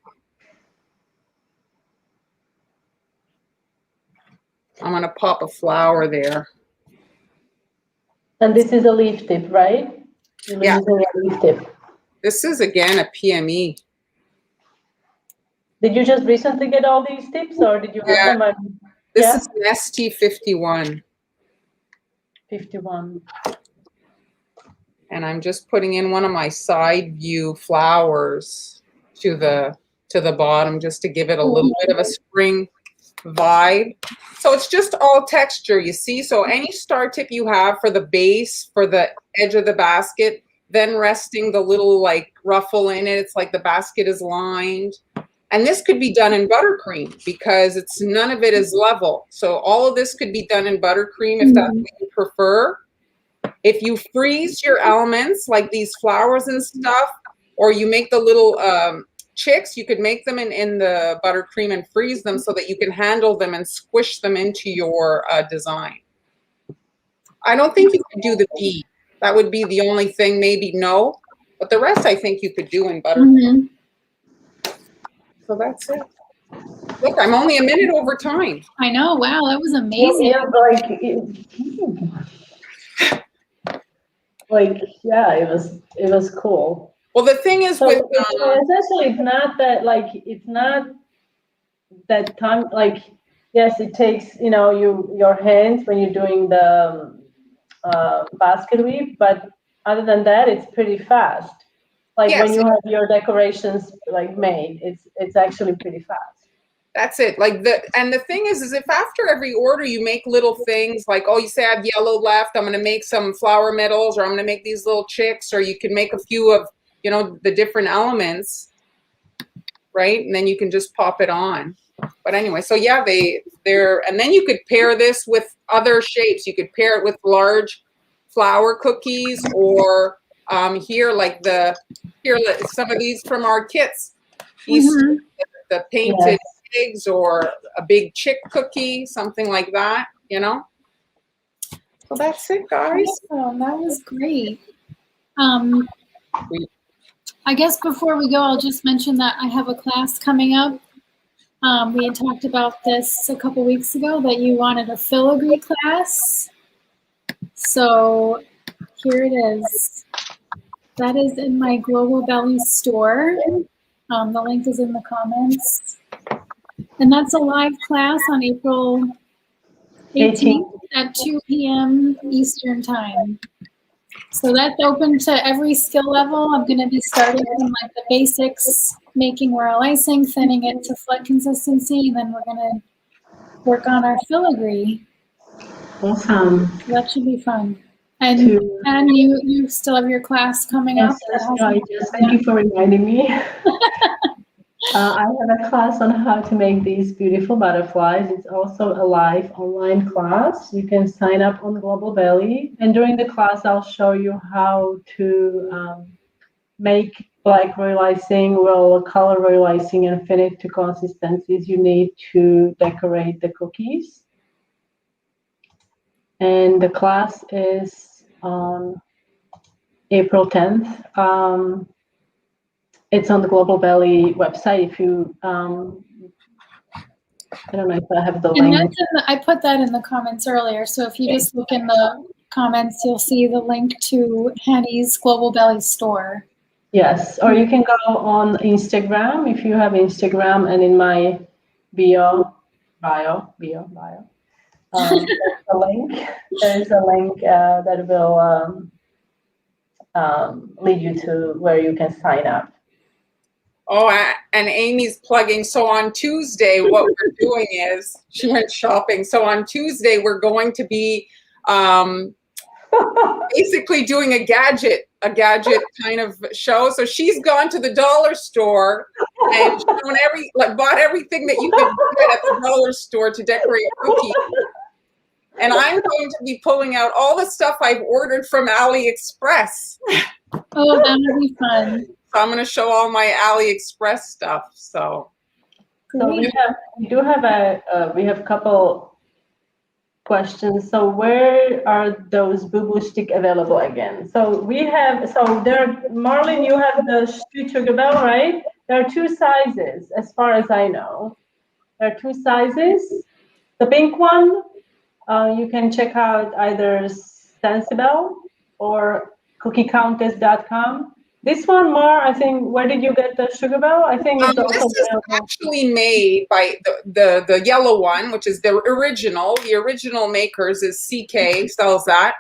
I'm going to pop a flower there. And this is a leaf tip, right? Yeah. A leaf tip. This is, again, a PME. Did you just recently get all these tips, or did you have them? This is an ST51. 51. And I'm just putting in one of my side view flowers to the bottom, just to give it a little bit of a spring vibe. So it's just all texture, you see. So any star tip you have for the base, for the edge of the basket, then resting the little like ruffle in it, it's like the basket is lined. And this could be done in buttercream because it's none of it is level. So all of this could be done in buttercream if that's what you prefer. If you freeze your elements like these flowers and stuff, or you make the little chicks, you could make them in the buttercream and freeze them so that you can handle them and squish them into your design. I don't think you could do the bee. That would be the only thing, maybe no. But the rest I think you could do in buttercream. So that's it. Look, I'm only a minute over time. I know. Wow, that was amazing. Yeah, it was cool. Well, the thing is, so with essentially, it's not that time. Like, yes, it takes your hands when you're doing the basket weave, but other than that, it's pretty fast. Like when you have your decorations like made, it's actually pretty fast. That's it. Like and the thing is if after every order you make little things like, oh, you say I have yellow left, I'm going to make some flower medals, or I'm going to make these little chicks, or you can make a few of, the different elements, right? And then you can just pop it on. But anyway, so yeah, they're, and then you could pair this with other shapes. You could pair it with large flower cookies, or here some of these from our kits, Easter, the painted eggs, or a big chick cookie, something like that, So that's it, guys. Awesome. That was great. I guess before we go, I'll just mention that I have a class coming up. We had talked about this a couple weeks ago, that you wanted a filigree class. So here it is. That is in my Global Belly store. The link is in the comments. And that's a live class on April 18th at 2 p.m. Eastern Time. So that's open to every skill level. I'm going to be starting from like the basics, making royal icing, thinning it to flat consistency, and then we're going to work on our filigree. Awesome. So that should be fun. And you still have your class coming up? Thank you for reminding me. I have a class on how to make these beautiful butterflies. It's also a live online class. You can sign up on Global Belly, and during the class I'll show you how to make black royal icing, color royal icing, and fin it to consistencies you need to decorate the cookies. And the class is on April 10th. It's on the Global Belly website. If you, I don't know if I have the link. And I put that in the comments earlier. So if you just look in the comments, you'll see the link to Henny's Global Belly store. Yes, or you can go on Instagram if you have Instagram, and in my bio. There's a link that will lead you to where you can sign up. Oh, and Amy's plugging. So on Tuesday, what we're doing is, she went shopping. So on Tuesday, we're going to be basically doing a gadget kind of show. So she's gone to the dollar store and shown bought everything that you can get at the dollar store to decorate cookies. And I'm going to be pulling out all the stuff I've ordered from AliExpress. Oh, that would be fun. So I'm going to show all my AliExpress stuff. So Great. we have a couple questions. So where are those boo-boo stick available again? So Marlene, you have the street sugar bell, right? There are two sizes, as far as I know. There are two sizes. The pink one, you can check out either Sensible or cookiecountess.com. This one, Mar, I think, where did you get the sugar bell? I think it's also this is actually made by the yellow one, which is the original. The original makers is CK, sells that.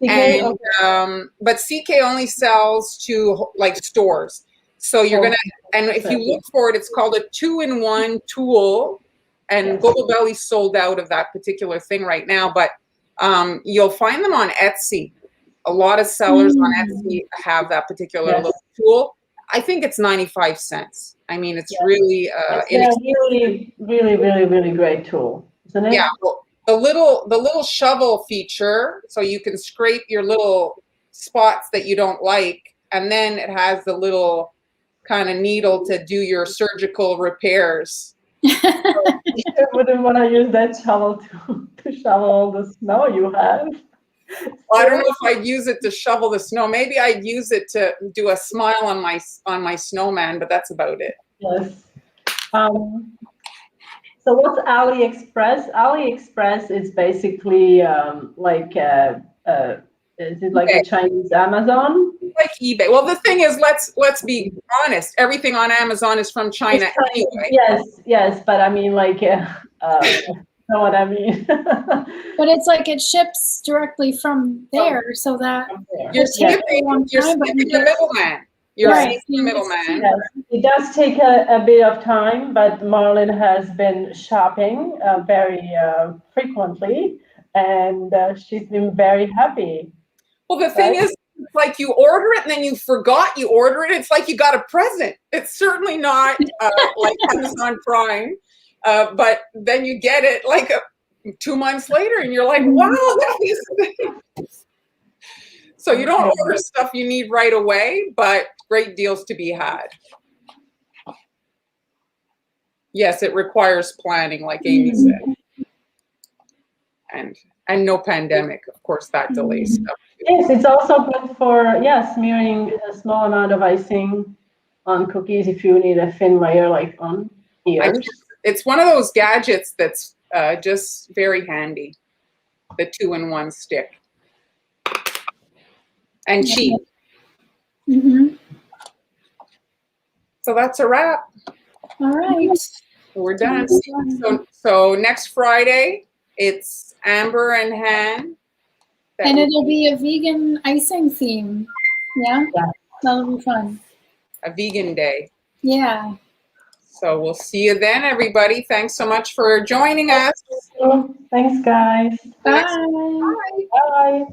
CK, and okay. But CK only sells to like stores. So you're gonna, and if you look for it, it's called a 2-in-1 tool. And Global Belly's sold out of that particular thing right now, but you'll find them on Etsy. A lot of sellers on Etsy have that particular little tool. I think it's 95 cents. I mean, it's really it's a really great tool, isn't it? Yeah. Well, the little shovel feature, so you can scrape your little spots that you don't like, and then it has the little kind of needle to do your surgical repairs. You wouldn't want to use that shovel to shovel all the snow you have. Well, I don't know if I'd use it to shovel the snow. Maybe I'd use it to do a smile on my snowman, but that's about it. Yes. So what's AliExpress? AliExpress is basically is it like a Chinese Amazon? Like eBay. Well, the thing is, let's be honest. Everything on Amazon is from China anyway. Yes, but I mean, like, know what I mean? But it's like it ships directly from there, so that you're skipping the middleman. You're skipping the middleman. Yes, it does take a bit of time, but Marlene has been shopping very frequently, and she's been very happy. Well, the thing is, it's like you order it and then you forgot you order it. It's like you got a present. It's certainly not like Amazon Prime, but then you get it like 2 months later and you're like, wow, that is So you don't order stuff you need right away, but great deals to be had. Yes, it requires planning, like Amy said. And no pandemic, of course, that delays stuff. Yes, it's also good for, smearing a small amount of icing on cookies if you need a thin layer like on ears. It's one of those gadgets that's just very handy, the 2-in-1 stick. And cheap. So that's a wrap. All right. We're done. So next Friday, it's Amber and Han. And it'll be a vegan icing theme. Yeah? That'll be fun. A vegan day. Yeah. So we'll see you then, everybody. Thanks so much for joining us. Thanks, guys. Bye. Bye.